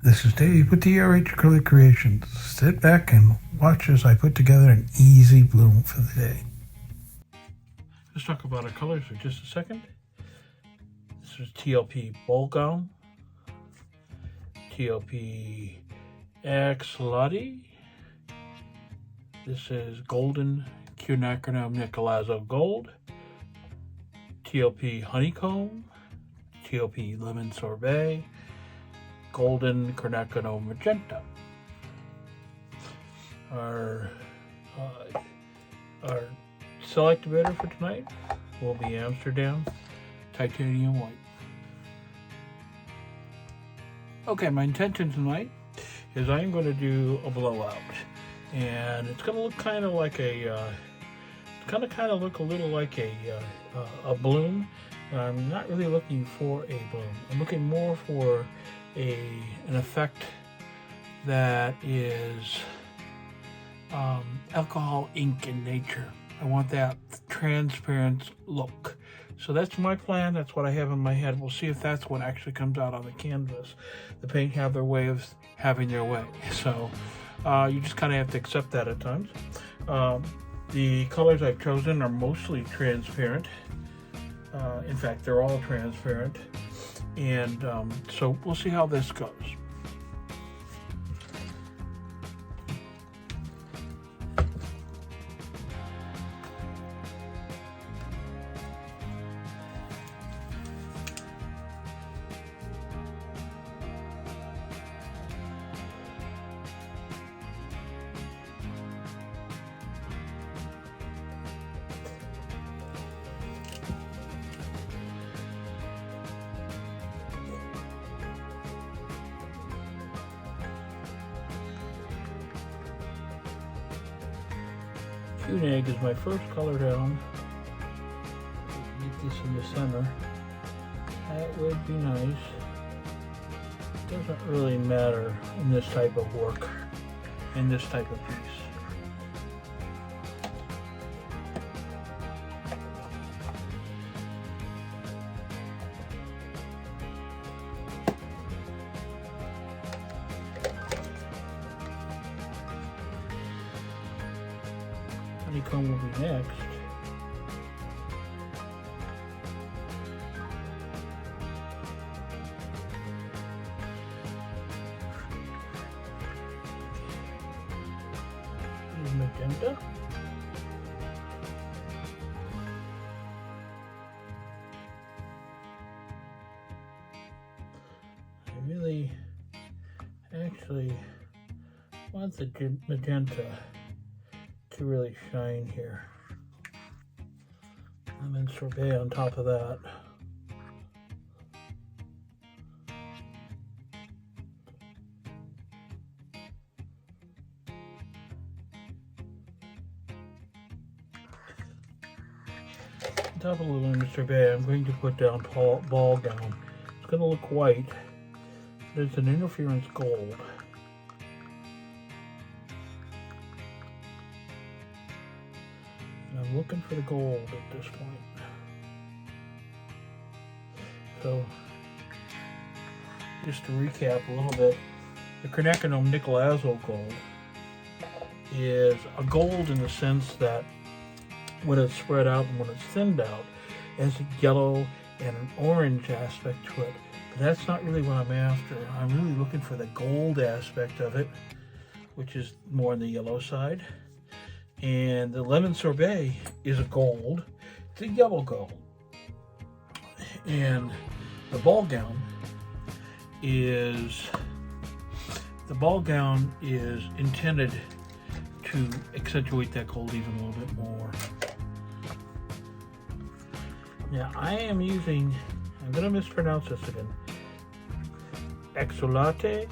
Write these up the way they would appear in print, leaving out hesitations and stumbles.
This is Dave with the RH Acrylic Creations. Sit back and watch as I put together an easy bloom for the day. Let's talk about our colors for just a second. This is TLP Ball Gown, TLP Acrylic. This is Golden Quinacridone Nickelazzo Gold, TLP Honeycomb, TLP Lemon Sorbet, Golden Quinacridone Magenta. Our cell activator for tonight will be Amsterdam Titanium White. Okay, my intention tonight is I'm going to do a blowout, and it's going to look kind of like a, kind of look a little like a bloom. I'm not really looking for a bloom. I'm looking more for an effect that is alcohol ink in nature. I want that transparent look. So that's my plan. That's what I have in my head. We'll see if that's what actually comes out on the canvas. The paint have their way of having their way. So you just kind of have to accept that at times. The colors I've chosen are mostly transparent. In fact, they're all transparent. And so we'll see how this goes. Egg is my first color down. Get this in the center. That would be nice. Doesn't really matter in this type of work, in this type of piece. Honeycomb will be next. Here's Magenta. I really actually want the Magenta to really shine here. Lemon Sorbet on top of that. On top of the lemon sorbet, I'm going to put down ball gown. It's going to look white, but it's an interference gold. I'm looking for the gold at this point. So, just to recap a little bit, the Quinacridone Nickelazzo gold is a gold in the sense that when it's spread out and when it's thinned out, it has a yellow and an orange aspect to it. But that's not really what I'm after. I'm really looking for the gold aspect of it, which is more on the yellow side. And the lemon sorbet is a gold. It's a yellow gold. And the ball gown is intended to accentuate that gold even a little bit more. Now I am using, I'm going to mispronounce this again, Acrylic,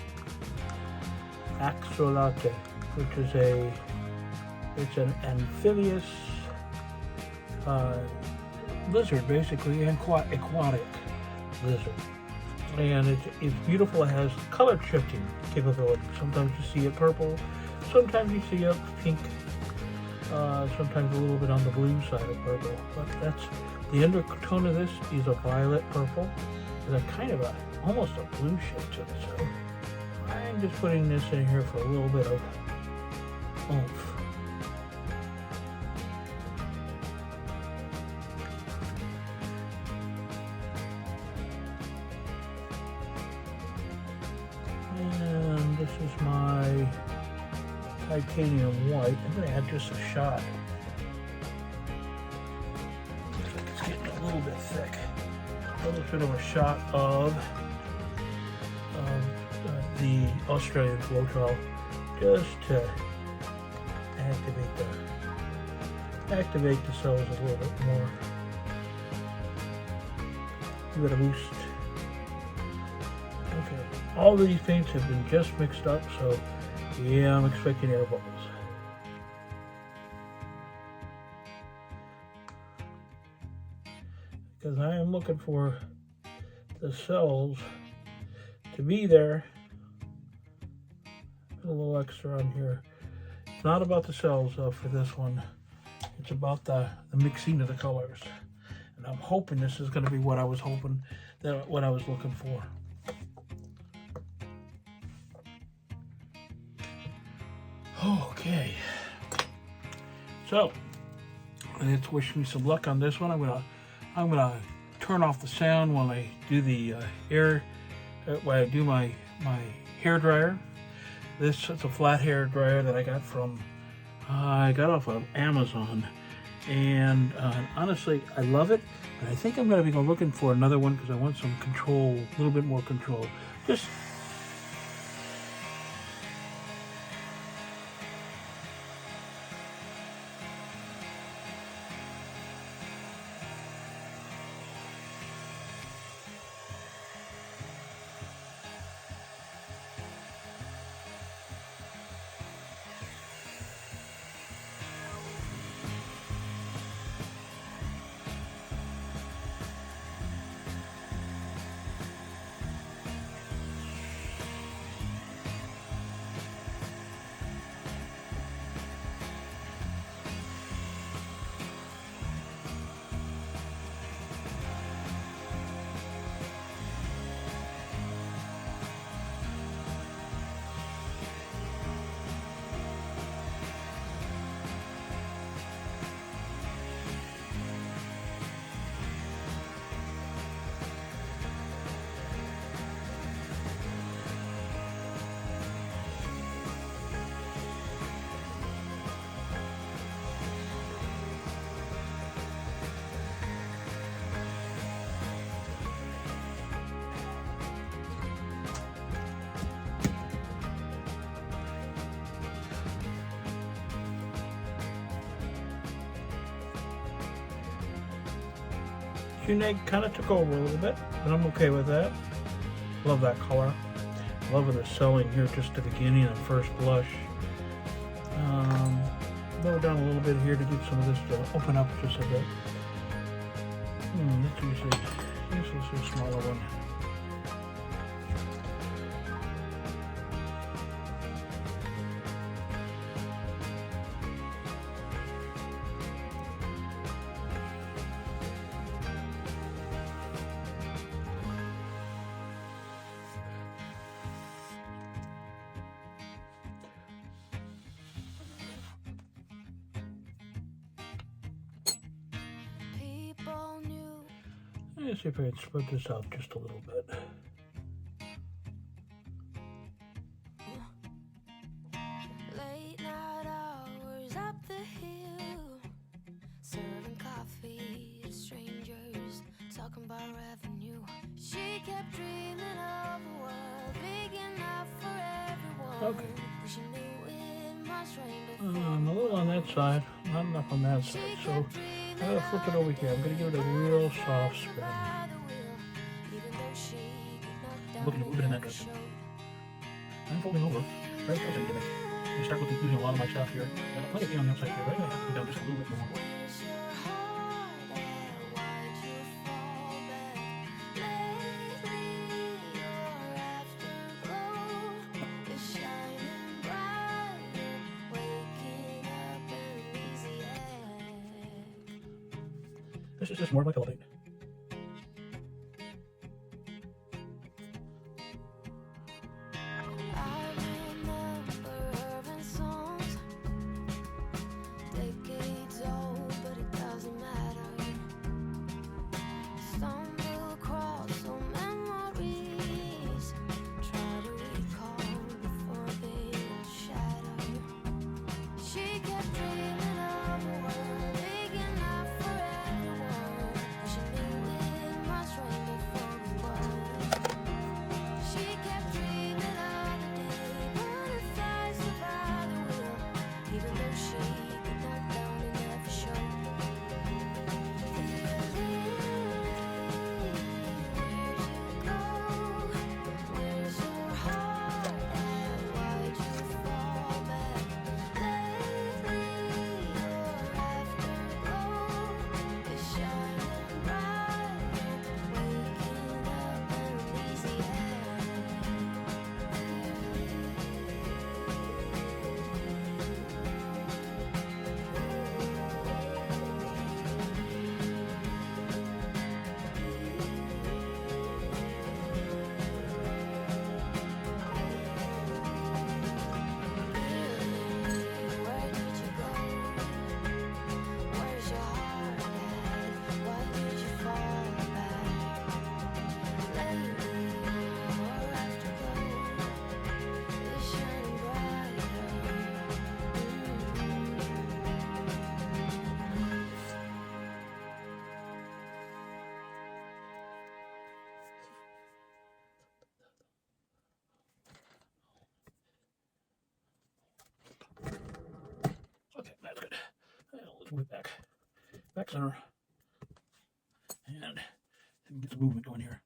which is it's an amphibious lizard, basically, and aquatic lizard. And it's beautiful. It has color shifting capability. Sometimes you see it purple, sometimes you see it pink, sometimes a little bit on the blue side of purple. But that's the undertone of this is a violet purple with a kind of almost a blue shade to it. So just putting this in here for a little bit of oomph. And this is my titanium white. I'm going to add just a shot. It's getting a little bit thick. A little bit of a shot of the Australian floetrol, just to activate the cells a little bit more. Give it a boost. Okay, all these paints have been just mixed up, so yeah, I'm expecting air bubbles. Because I am looking for the cells to be there. Put a little extra on here. It's not about the cells though for this one. It's about the mixing of the colors. And I'm hoping this is going to be what I was hoping, what I was looking for. Okay. So, let's wish me some luck on this one. I'm gonna turn off the sound when I do the when I do my hair dryer. This is a flat hair dryer that I got from I got off of Amazon, and honestly I love it, but I think I'm going to be looking for another one because I want some control, a little bit more control. Just Cuneiform kind of took over a little bit, but I'm okay with that. Love that color. Love the selling here just at the beginning and first blush. Lower down a little bit here to get some of this to open up just a bit. Let's use a smaller one. Let's see if I can spread this out just a little bit. Late night hours up the hill, serving coffee to strangers, talking about revenue. She kept dreaming of a world big enough for everyone. Okay. She knew it must rain A little on that side, not enough on that side. So I'm going to flip it over here. I'm going to give it a real soft spin. I'm looking to move it in that direction. I'm folding over. Very close to me. I'm start using a lot of my stuff here. Plenty of paint on the outside here, but I have to go down just a little bit more. This is just more of like a light. with back center, and get some movement going here.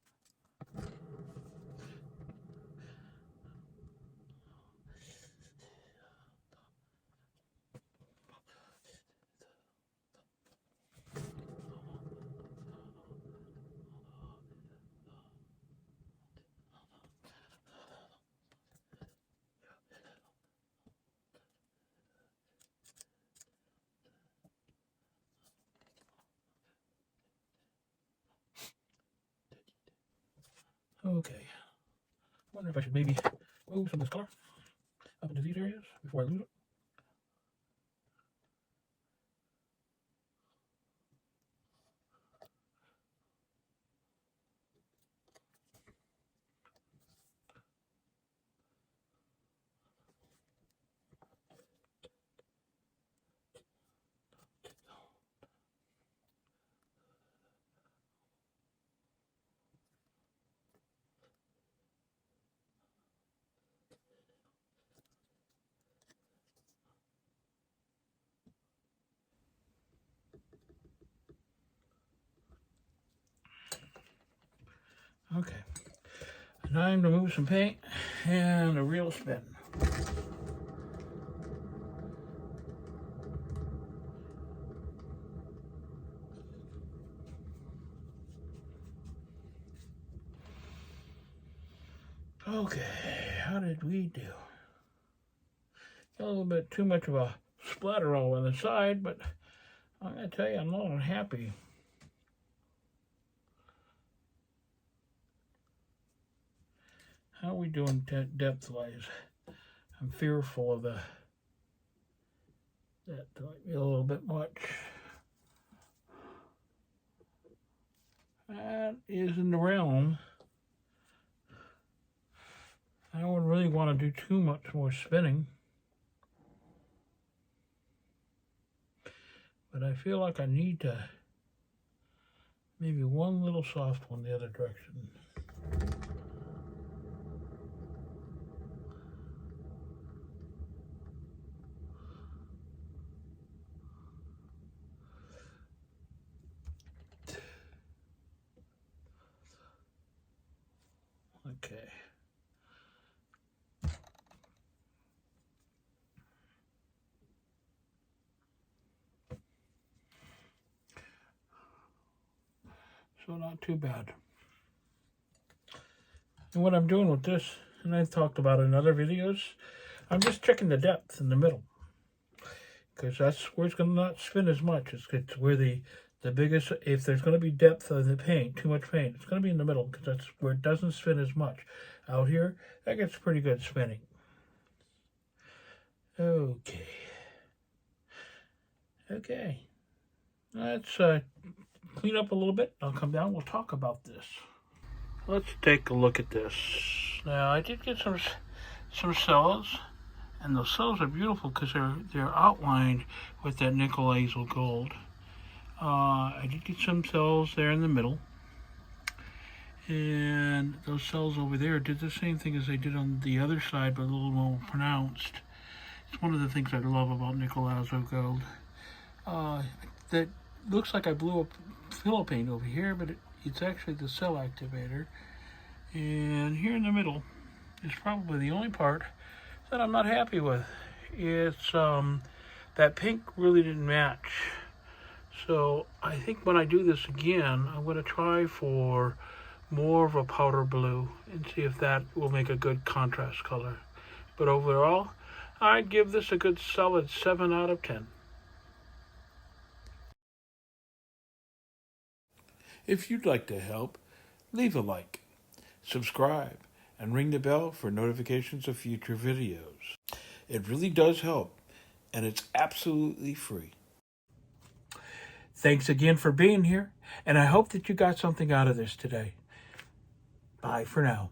Okay, wonder if I should maybe move some of this color up into these areas before I lose it. Okay, time to move some paint and a real spin. Okay, how did we do? Got a little bit too much of a splatter all on the side, but I'm gonna tell you, I'm not unhappy. How are we doing depth-wise? I'm fearful of that might be a little bit much. That is in the realm. I don't really want to do too much more spinning. But I feel like I need to maybe one little soft one the other direction. Okay. So not too bad. And what I'm doing with this, and I've talked about in other videos, I'm just checking the depth in the middle. Because that's where it's going to not spin as much. It's where the biggest, if there's going to be depth of the paint, too much paint, it's going to be in the middle because that's where it doesn't spin as much. Out here, that gets pretty good spinning. Okay. Okay. Let's clean up a little bit. I'll come down. We'll talk about this. Let's take a look at this. Now, I did get some cells, and those cells are beautiful because they're outlined with that nickel azure gold. I did get some cells there in the middle, and those cells over there did the same thing as they did on the other side, but a little more pronounced. It's one of the things I love about nickel azure gold. That looks like I blew up filler paint over here, but it's actually the cell activator. And here in the middle is probably the only part that I'm not happy with. It's that pink really didn't match. So I think when I do this again, I'm going to try for more of a powder blue and see if that will make a good contrast color. But overall, I'd give this a good solid 7 out of 10. If you'd like to help, leave a like, subscribe, and ring the bell for notifications of future videos. It really does help, and it's absolutely free. Thanks again for being here, and I hope that you got something out of this today. Bye for now.